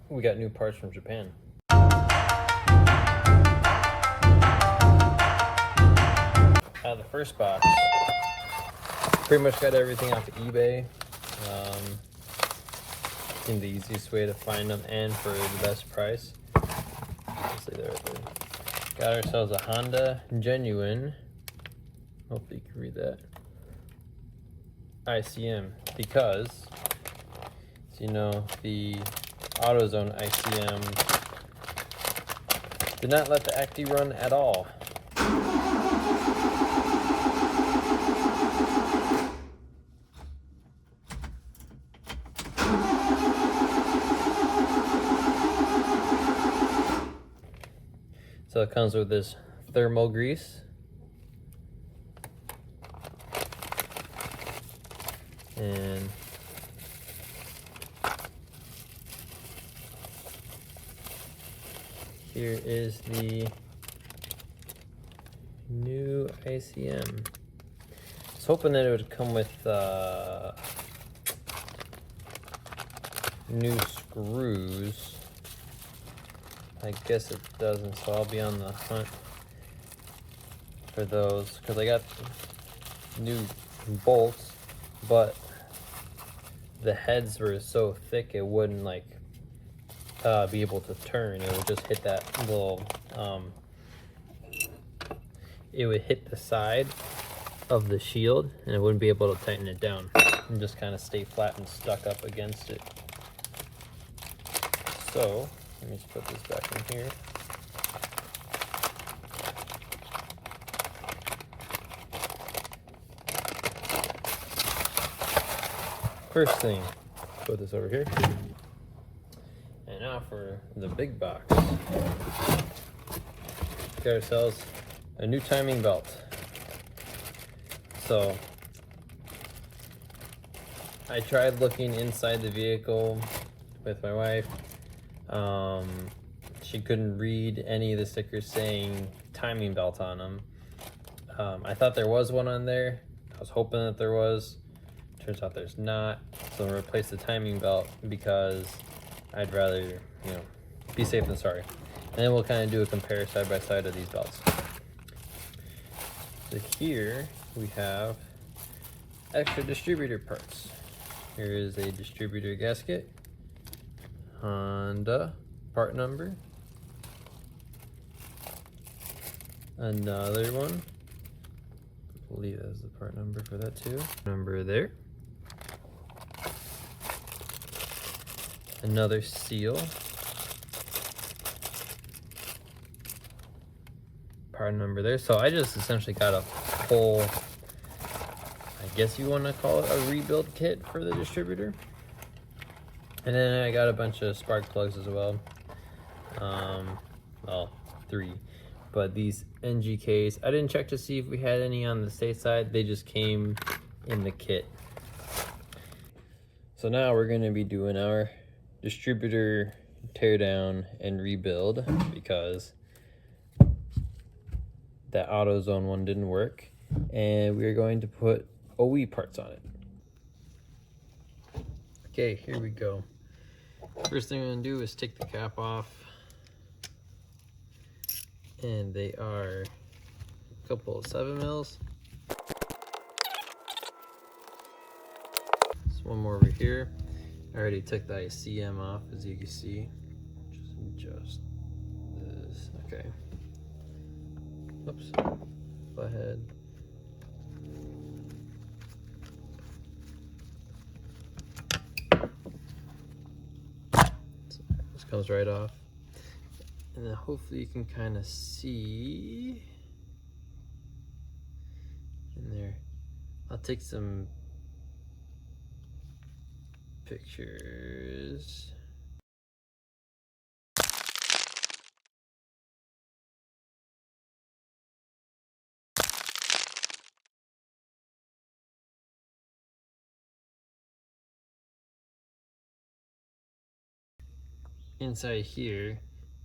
we got new parts from Japan. Out of the first box, pretty much got everything off of eBay. In the easiest way to find them and for the best price. Obviously, they're right there. Got ourselves a Honda Genuine. Hopefully you can read that. ICM, because as you know, the AutoZone ICM did not let the Acty run at all. So it comes with this thermal grease. And here is the new ICM. I was hoping that it would come with new screws. I guess it doesn't, so I'll be on the hunt for those, because I got new bolts, but the heads were so thick it wouldn't like be able to turn. It would just hit that little it would hit the side of the shield and it wouldn't be able to tighten it down and just kind of stay flat and stuck up against it. So let me just put this back in here. First thing, put this over here. And now for the big box. Get ourselves a new timing belt. So I tried looking inside the vehicle with my wife. She couldn't read any of the stickers saying timing belt on them. I thought there was one on there. I was hoping that there was. Turns out there's not. So I'm gonna replace the timing belt because I'd rather, you know, be safe than sorry. And then we'll kind of do a compare side by side of these belts. So here we have extra distributor parts. Here is a distributor gasket, Honda part number, another one, I believe that's the part number for that too, number there, another seal, part number there. So I just essentially got a full, I guess you want to call it a rebuild kit for the distributor. And then I got a bunch of spark plugs as well. Well, 3. But these NGKs, I didn't check to see if we had any on the state side. They just came in the kit. So now we're going to be doing our distributor teardown and rebuild because that AutoZone one didn't work. And we're going to put OE parts on it. Okay, here we go. First thing I'm going to do is take the cap off. And they are a couple of 7 mils. There's one more over here. I already took the ICM off, as you can see. Just adjust this. Okay. Oops. Go ahead. So this comes right off. And then hopefully you can kind of see in there. I'll take some pictures. Inside here,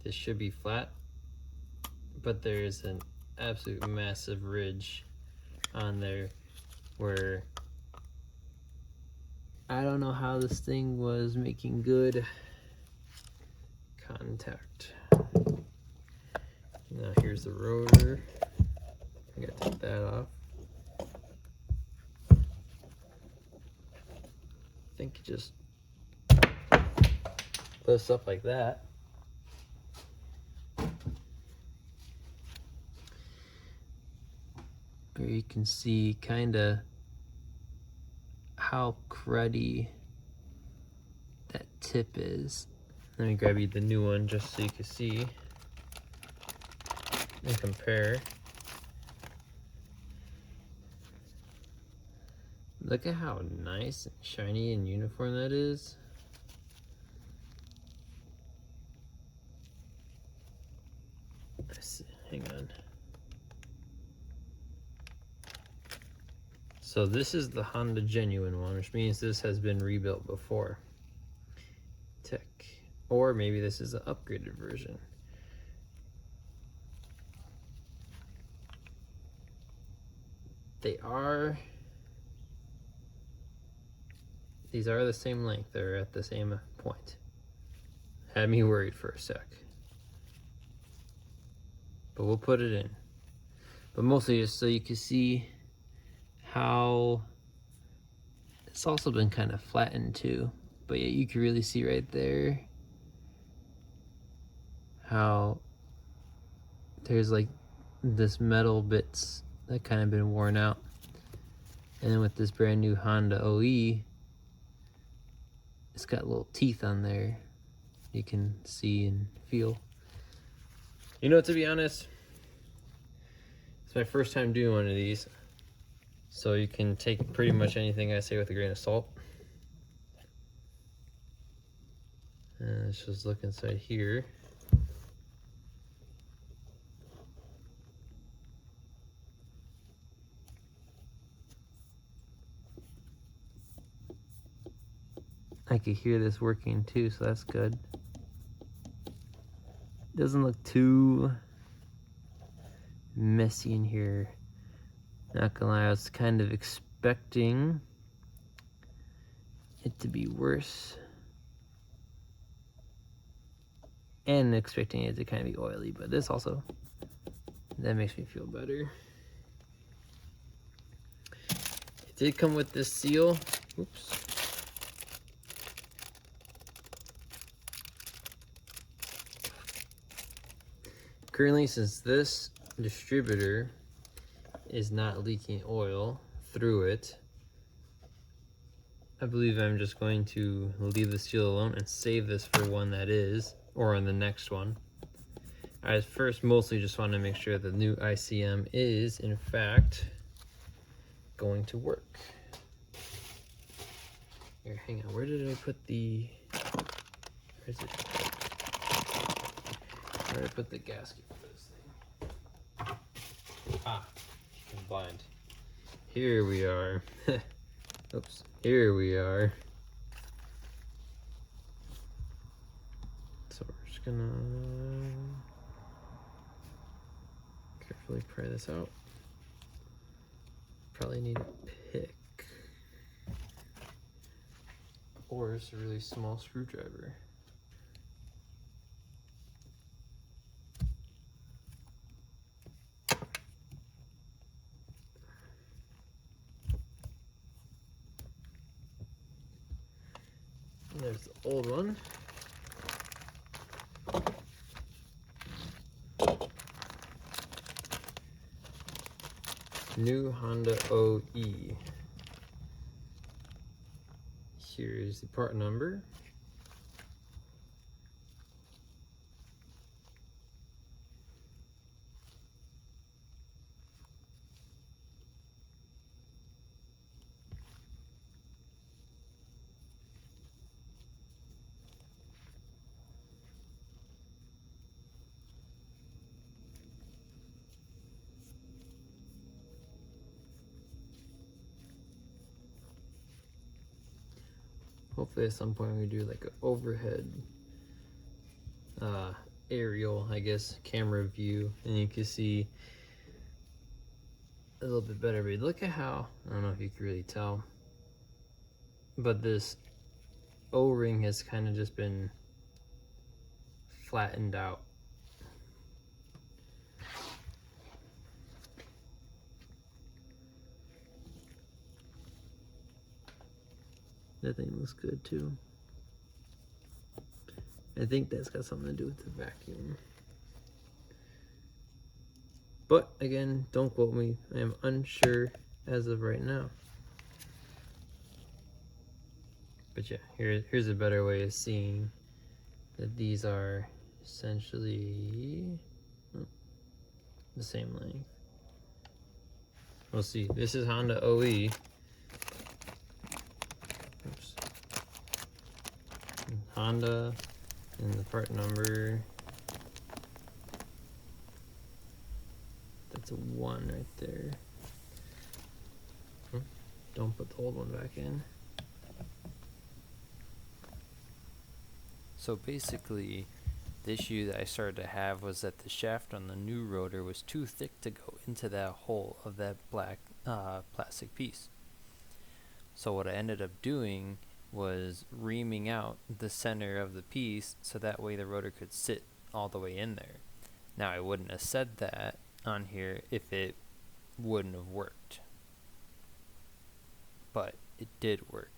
this should be flat, but there is an absolute massive ridge on there where I don't know how this thing was making good contact. Now here's the rotor. I gotta take that off. I think you just lifts up like that. Where you can see kind of how cruddy that tip is. Let me grab you the new one just so you can see and compare. Look at how nice and shiny and uniform that is. Hang on. So this is the Honda genuine one, which means this has been rebuilt before. Tech. Or maybe this is an upgraded version. These are the same length, they're at the same point. Had me worried for a sec. But we'll put it in. But mostly just so you can see how it's also been kind of flattened too. But yeah, you can really see right there how there's like this metal bits that kind of been worn out. And then with this brand new Honda OE, it's got little teeth on there you can see and feel. You know, to be honest, it's my first time doing one of these, so you can take pretty much anything I say with a grain of salt. And let's just look inside here. I could hear this working too, so that's good. Doesn't look too messy in here. Not gonna lie, I was kind of expecting it to be worse. And expecting it to kind of be oily, but this also, that makes me feel better. It did come with this seal. Oops. Currently, since this distributor is not leaking oil through it, I believe I'm just going to leave the seal alone and save this for one that is, or on the next one. I first mostly just want to make sure the new ICM is, in fact, going to work. Here, hang on, where did I put the... Where is it? Where did I put the gasket for this thing? Ah, I'm blind. Here we are. Oops, here we are. So we're just gonna carefully pry this out. Probably need a pick. Or just a really small screwdriver. And there's the old one. New Honda OE. Here's the part number. Hopefully at some point we do like an overhead aerial, I guess, camera view, and you can see a little bit better. But look at how, I don't know if you can really tell, but this O-ring has kind of just been flattened out. That thing looks good too. I think that's got something to do with the vacuum. But again, don't quote me. I am unsure as of right now. But yeah, here's a better way of seeing that these are essentially the same length. We'll see. This is Honda OE. Oops. Honda, and the part number. That's a 1 right there. Don't put the old one back in. So basically, the issue that I started to have was that the shaft on the new rotor was too thick to go into that hole of that black plastic piece. So what I ended up doing was reaming out the center of the piece so that way the rotor could sit all the way in there. Now I wouldn't have said that on here if it wouldn't have worked, but it did work.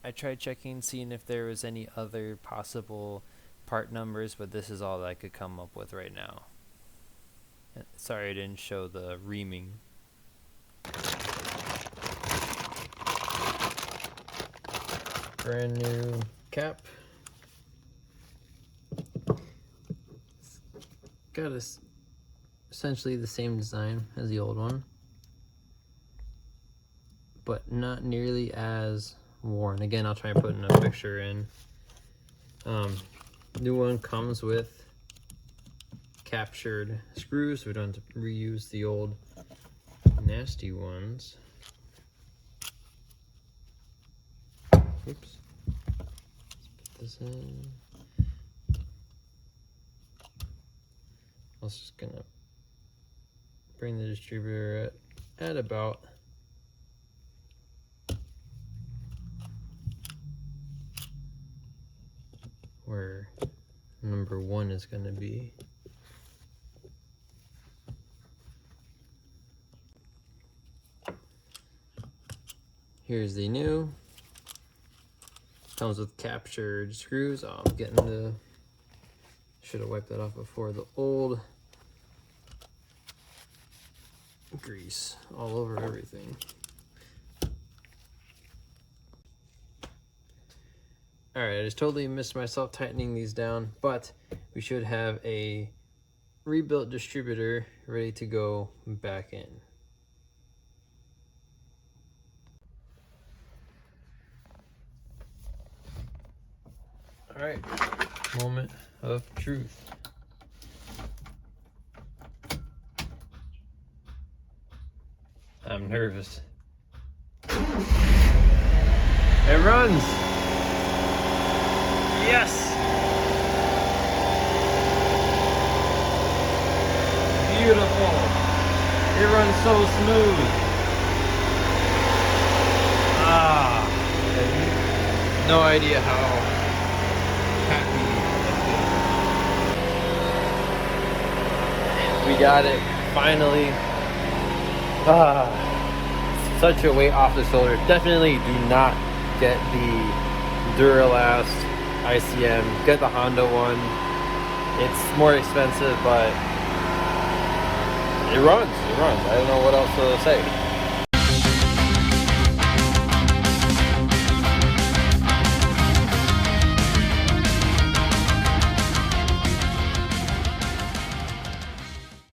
I tried checking, seeing if there was any other possible part numbers, but this is all that I could come up with right now. Sorry I didn't show the reaming. Brand new cap. It's got essentially the same design as the old one, but not nearly as worn. Again, I'll try and put in a picture in. New one comes with captured screws, so we don't have to reuse the old nasty ones. Oops. Let's put this in. I was just gonna bring the distributor at about where number 1 is going to be. Here's the new. Comes with captured screws. Oh, I'm getting the... Should have wiped that off before. The old grease all over everything. Alright, I just totally missed myself tightening these down, but we should have a rebuilt distributor ready to go back in. Alright, moment of truth. I'm nervous. It runs! Yes! Beautiful! It runs so smooth. No idea how happy I feel. We got it, finally. Such a weight off the shoulder. Definitely do not get the Duralast ICM. Get the Honda one. It's more expensive, but it runs. I don't know what else to say.